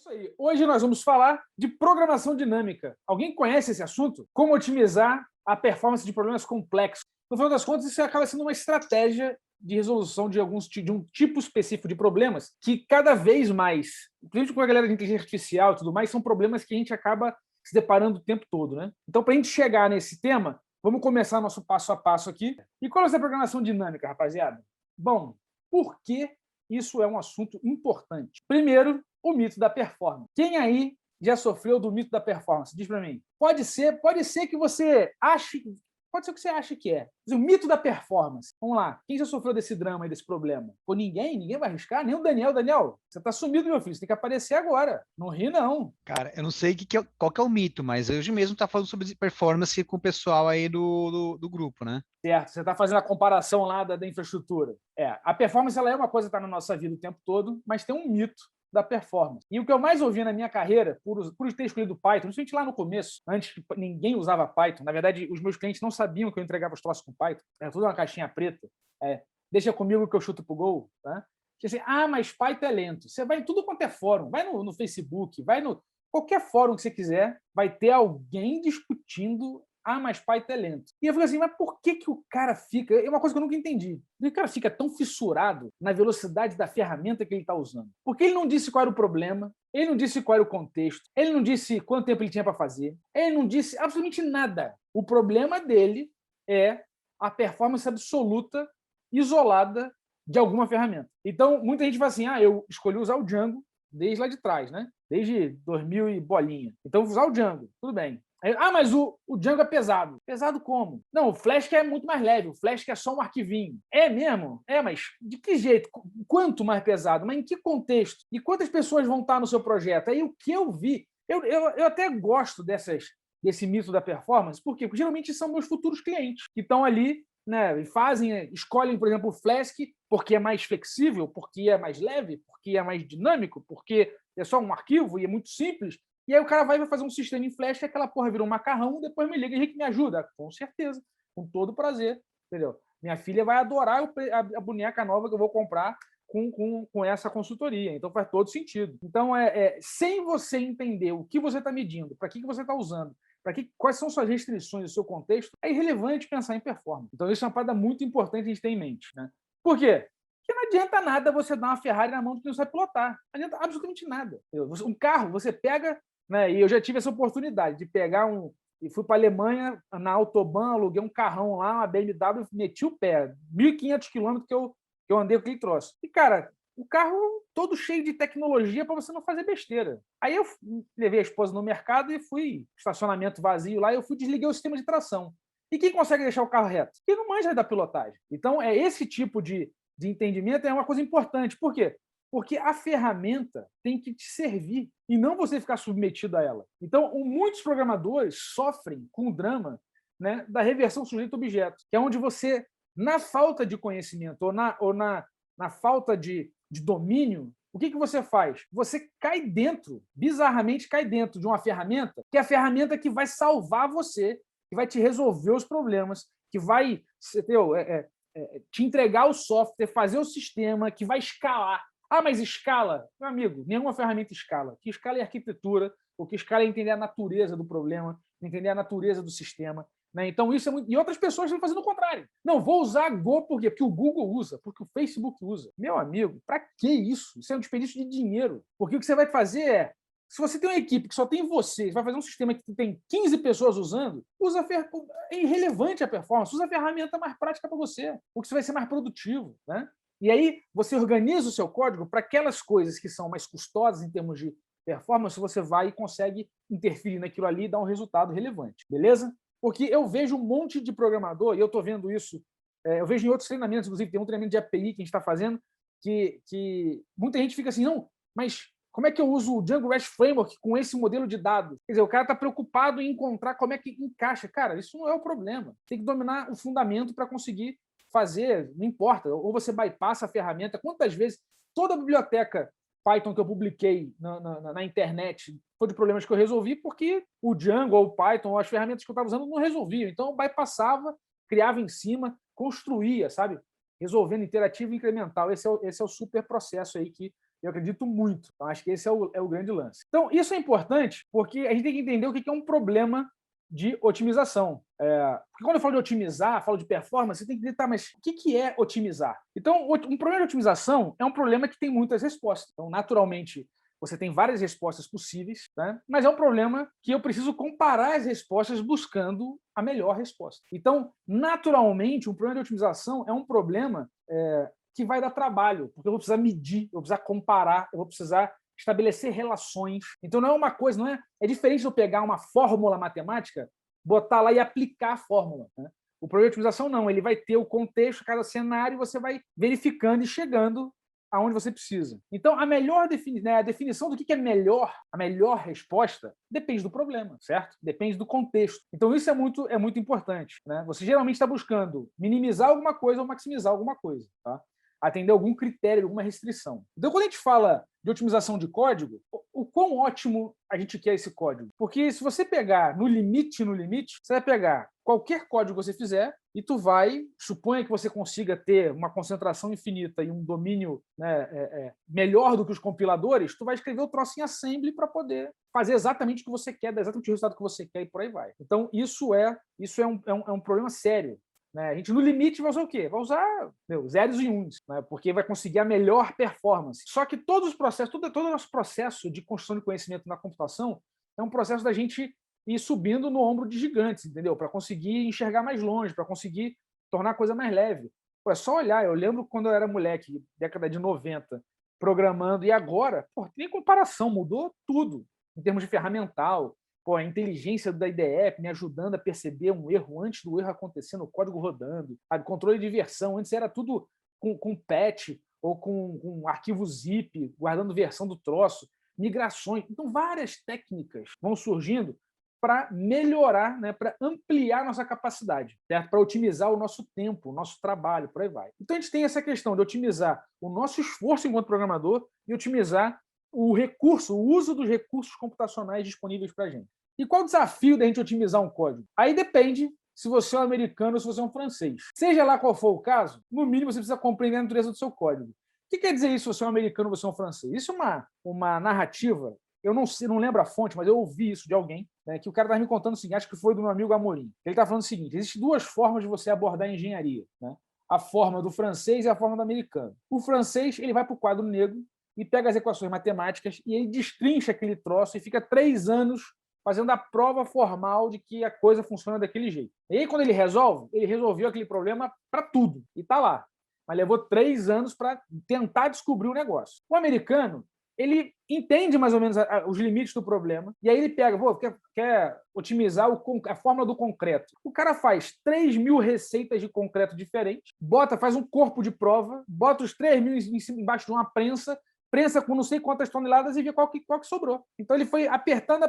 Isso aí. Hoje nós vamos falar de programação dinâmica. Alguém conhece esse assunto? Como otimizar a performance de problemas complexos? No final das contas, isso acaba sendo uma estratégia de resolução de um tipo específico de problemas que cada vez mais, principalmente com a galera de inteligência artificial e tudo mais, são problemas que a gente acaba se deparando o tempo todo, né? Então, para a gente chegar nesse tema, vamos começar nosso passo a passo aqui. E qual é essa programação dinâmica, rapaziada? Bom, por que isso é um assunto importante? Primeiro, o mito da performance. Quem aí já sofreu do mito da performance? Diz para mim. Pode ser que você ache, pode ser o que você acha que é. O mito da performance. Vamos lá. Quem já sofreu desse drama e desse problema? Pô, ninguém vai arriscar, nem o Daniel. Daniel, você tá sumido, meu filho. Você tem que aparecer agora. Não ri, não. Cara, eu não sei qual que é o mito, mas hoje mesmo tá falando sobre performance com o pessoal aí do grupo, né? Certo, você está fazendo a comparação lá da infraestrutura. A performance ela é uma coisa que está na nossa vida o tempo todo, mas tem um mito da performance. E o que eu mais ouvi na minha carreira, por ter escolhido Python, principalmente lá no começo, antes que ninguém usava Python, na verdade, os meus clientes não sabiam que eu entregava os troços com Python, era tudo uma caixinha preta. Deixa comigo que eu chuto pro gol. Tá? Assim, mas Python é lento. Você vai em tudo quanto é fórum, vai no Facebook, vai no qualquer fórum que você quiser, vai ter alguém discutindo mas Python é lento. E eu falei assim, mas por que o cara fica... É uma coisa que eu nunca entendi. Por que o cara fica tão fissurado na velocidade da ferramenta que ele está usando? Porque ele não disse qual era o problema, ele não disse qual era o contexto, ele não disse quanto tempo ele tinha para fazer, ele não disse absolutamente nada. O problema dele é a performance absoluta, isolada de alguma ferramenta. Então, muita gente fala assim, eu escolhi usar o Django desde lá de trás, né? Desde 2000 e bolinha. Então, vou usar o Django. Tudo bem. Mas o Django é pesado. Pesado como? Não, o Flask é muito mais leve. O Flask é só um arquivinho. É mesmo? Mas de que jeito? Quanto mais pesado? Mas em que contexto? E quantas pessoas vão estar no seu projeto? Aí o que eu vi... Eu até gosto desse mito da performance. Por quê? Porque geralmente são meus futuros clientes que estão ali, né, escolhem, por exemplo, o Flask porque é mais flexível, porque é mais leve, porque é mais dinâmico, porque é só um arquivo e é muito simples. E aí o cara vai fazer um sistema em Flash e aquela porra virou um macarrão, depois me liga, Henrique, me ajuda. Com certeza, com todo prazer, entendeu? Minha filha vai adorar a boneca nova que eu vou comprar com essa consultoria. Então faz todo sentido. Então, sem você entender o que você está medindo, para que você está usando, quais são suas restrições, o seu contexto, é irrelevante pensar em performance. Então isso é uma parada muito importante a gente ter em mente. Né? Por quê? Porque não adianta nada você dar uma Ferrari na mão de quem não sabe pilotar. Não adianta absolutamente nada. Um carro, você pega... Né? E eu já tive essa oportunidade de pegar e fui para a Alemanha, na Autobahn, aluguei um carrão lá, uma BMW, meti o pé, 1.500 quilômetros que eu andei com aquele troço. E, cara, o carro todo cheio de tecnologia para você não fazer besteira. Aí eu levei a esposa no mercado e fui, estacionamento vazio lá, e eu desliguei o sistema de tração. E quem consegue deixar o carro reto? Quem não manja da pilotagem. Então, esse tipo de entendimento é uma coisa importante. Por quê? Porque a ferramenta tem que te servir e não você ficar submetido a ela. Então, muitos programadores sofrem com o drama, né, da reversão sujeito-objeto, que é onde você, na falta de conhecimento ou na falta de domínio, o que você faz? Você cai dentro, bizarramente cai dentro de uma ferramenta, que é a ferramenta que vai salvar você, que vai te resolver os problemas, que vai te entregar o software, fazer o sistema, que vai escalar. Mas escala? Meu amigo, nenhuma ferramenta escala. O que escala é arquitetura, o que escala é entender a natureza do problema, entender a natureza do sistema. Né? Então, isso é muito... E outras pessoas estão fazendo o contrário. Não, vou usar Go por quê? Porque o Google usa, porque o Facebook usa. Meu amigo, para que isso? Isso é um desperdício de dinheiro. Porque o que você vai fazer se você tem uma equipe que só tem você vai fazer um sistema que tem 15 pessoas usando, é irrelevante a performance, usa a ferramenta mais prática para você, porque você vai ser mais produtivo. Né? E aí você organiza o seu código para aquelas coisas que são mais custosas em termos de performance, você vai e consegue interferir naquilo ali e dar um resultado relevante. Beleza? Porque eu vejo um monte de programador, e eu estou vendo isso, eu vejo em outros treinamentos, inclusive tem um treinamento de API que a gente está fazendo, que muita gente fica assim, não, mas como é que eu uso o Django REST Framework com esse modelo de dados? Quer dizer, o cara está preocupado em encontrar como é que encaixa. Cara, isso não é o problema. Tem que dominar o fundamento para conseguir fazer, não importa, ou você bypassa a ferramenta. Quantas vezes toda a biblioteca Python que eu publiquei na internet foi de problemas que eu resolvi porque o Django ou o Python ou as ferramentas que eu estava usando não resolviam. Então, eu bypassava, criava em cima, construía, sabe? Resolvendo iterativo e incremental. Esse é o super processo aí que Eu acredito muito. Então, acho que esse é o grande lance. Então, isso é importante porque a gente tem que entender o que é um problema de otimização. Porque quando eu falo de otimizar, falo de performance, você tem que entender, tá, mas o que é otimizar? Então, um problema de otimização é um problema que tem muitas respostas. Então, naturalmente, você tem várias respostas possíveis, né? Mas é um problema que eu preciso comparar as respostas buscando a melhor resposta. Então, naturalmente, um problema de otimização é um problema que vai dar trabalho, porque eu vou precisar medir, eu vou precisar comparar, eu vou precisar estabelecer relações. Então, não é uma coisa, não é? É diferente de eu pegar uma fórmula matemática, botar lá e aplicar a fórmula, né? O problema de otimização não, ele vai ter o contexto, cada cenário, e você vai verificando e chegando aonde você precisa. Então, a melhor a definição do que é melhor, a melhor resposta, depende do problema, certo? Depende do contexto. Então, isso é muito importante, né? Você geralmente está buscando minimizar alguma coisa ou maximizar alguma coisa, tá? Atender algum critério, alguma restrição. Então, quando a gente fala de otimização de código, o quão ótimo a gente quer esse código? Porque se você pegar no limite, você vai pegar qualquer código que você fizer e tu vai, suponha que você consiga ter uma concentração infinita e um domínio, né, melhor do que os compiladores, tu vai escrever o troço em assembly para poder fazer exatamente o que você quer, dar exatamente o resultado que você quer e por aí vai. Então, isso é um problema sério. Né? A gente, no limite, vai usar o quê? Vai usar zeros e uns, né? Porque vai conseguir a melhor performance. Só que todos os processos, todo o nosso processo de construção de conhecimento na computação é um processo da gente ir subindo no ombro de gigantes, entendeu? Para conseguir enxergar mais longe, para conseguir tornar a coisa mais leve. Pô, é só olhar. Eu lembro quando eu era moleque, década de 90, programando, e agora, pô, tem comparação, mudou tudo em termos de ferramental. Pô, a inteligência da IDE me ajudando a perceber um erro antes do erro acontecer no código rodando, sabe? Controle de versão, antes era tudo com patch ou com arquivo zip, guardando versão do troço, migrações. Então, várias técnicas vão surgindo para melhorar, né, para ampliar nossa capacidade, para otimizar o nosso tempo, o nosso trabalho, por aí vai. Então, a gente tem essa questão de otimizar o nosso esforço enquanto programador e otimizar o uso dos recursos computacionais disponíveis para a gente. E qual o desafio da gente otimizar um código? Aí depende se você é um americano ou se você é um francês. Seja lá qual for o caso, no mínimo você precisa compreender a natureza do seu código. O que quer dizer isso se você é um americano ou você é um francês? Isso é uma narrativa, eu não lembro a fonte, mas eu ouvi isso de alguém, né, que o cara estava me contando o seguinte, acho que foi do meu amigo Amorim. Ele está falando o seguinte, existem duas formas de você abordar a engenharia, né? A forma do francês e a forma do americano. O francês ele vai para o quadro negro e pega as equações matemáticas e ele destrincha aquele troço e fica 3 anos fazendo a prova formal de que a coisa funciona daquele jeito. E aí, quando ele resolveu aquele problema para tudo. E está lá. Mas levou 3 anos para tentar descobrir o negócio. O americano, ele entende mais ou menos os limites do problema, e aí ele pega, quer otimizar a fórmula do concreto. O cara faz 3.000 receitas de concreto diferentes, faz um corpo de prova, bota os 3.000 embaixo de uma prensa com não sei quantas toneladas e vê qual que sobrou. Então ele foi apertando,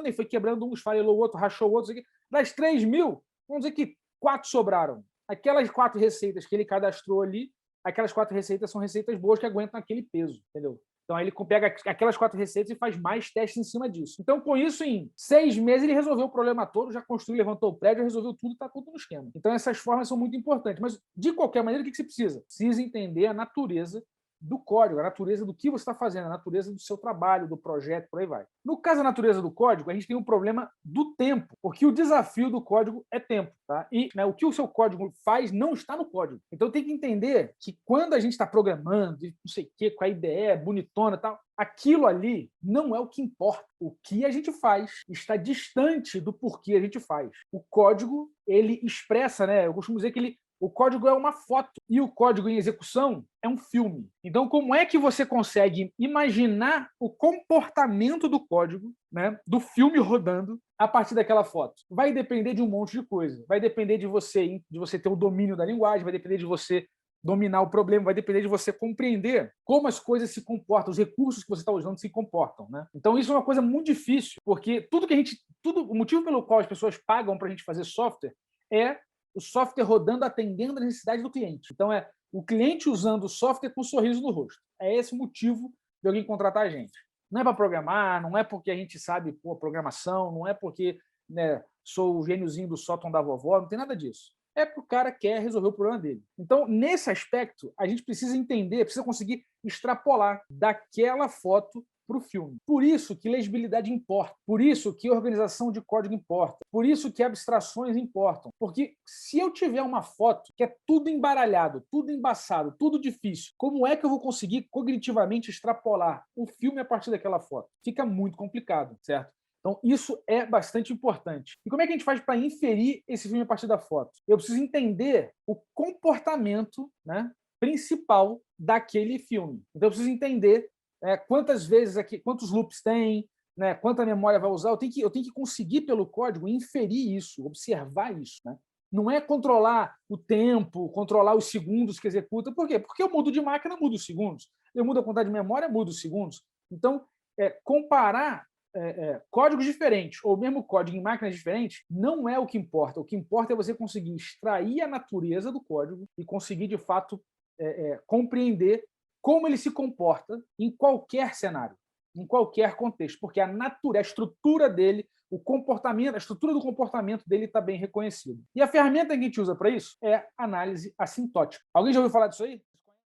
e foi quebrando um, esfarelou o outro, rachou o outro. Das 3.000, vamos dizer que 4 sobraram. Aquelas 4 receitas que ele cadastrou ali, aquelas 4 receitas são receitas boas que aguentam aquele peso, entendeu? Então, aí ele pega aquelas 4 receitas e faz mais testes em cima disso. Então, com isso, em 6 meses, ele resolveu o problema todo, já construiu, levantou o prédio, resolveu tudo, está tudo no esquema. Então, essas formas são muito importantes. Mas, de qualquer maneira, o que você precisa? Precisa entender a natureza do código, a natureza do que você está fazendo, a natureza do seu trabalho, do projeto, por aí vai. No caso da natureza do código, a gente tem um problema do tempo, porque o desafio do código é tempo. Tá? E o que o seu código faz não está no código. Então tem que entender que quando a gente está programando, não sei o quê, com a IDE bonitona e tal, aquilo ali não é o que importa. O que a gente faz está distante do porquê a gente faz. O código, ele expressa, né? Eu costumo dizer que o código é uma foto e o código em execução é um filme. Então, como é que você consegue imaginar o comportamento do código, né, do filme rodando a partir daquela foto? Vai depender de um monte de coisa. Vai depender de você ter o domínio da linguagem, vai depender de você dominar o problema, vai depender de você compreender como as coisas se comportam, os recursos que você está usando se comportam, né? Então, isso é uma coisa muito difícil, porque o motivo pelo qual as pessoas pagam para a gente fazer software é o software rodando, atendendo a necessidade do cliente. Então, é o cliente usando o software com um sorriso no rosto. É esse o motivo de alguém contratar a gente. Não é para programar, não é porque a gente sabe programação, não é porque, né, sou o gêniozinho do sótão da vovó, não tem nada disso. é porque o cara quer resolver o problema dele. Então, nesse aspecto, a gente precisa entender, precisa conseguir extrapolar daquela foto para o filme. Por isso que legibilidade importa, por isso que organização de código importa, por isso que abstrações importam. Porque se eu tiver uma foto que é tudo embaralhado, tudo embaçado, tudo difícil, como é que eu vou conseguir cognitivamente extrapolar o filme a partir daquela foto? Fica muito complicado, certo? Então, isso é bastante importante. E como é que a gente faz para inferir esse filme a partir da foto? Eu preciso entender o comportamento, né, principal daquele filme. Então, eu preciso entender quantas vezes aqui, quantos loops tem, né, quanta memória vai usar. Eu tenho que conseguir, pelo código, inferir isso, observar isso. Né? Não é controlar o tempo, controlar os segundos que executa. Por quê? Porque eu mudo de máquina, mudo os segundos. Eu mudo a quantidade de memória, mudo os segundos. Então, comparar códigos diferentes, ou mesmo código em máquinas diferentes, não é o que importa. O que importa é você conseguir extrair a natureza do código e conseguir, de fato, compreender como ele se comporta em qualquer cenário, em qualquer contexto, porque a estrutura dele, o comportamento, a estrutura do comportamento dele está bem reconhecida. E a ferramenta que a gente usa para isso é análise assintótica. Alguém já ouviu falar disso aí?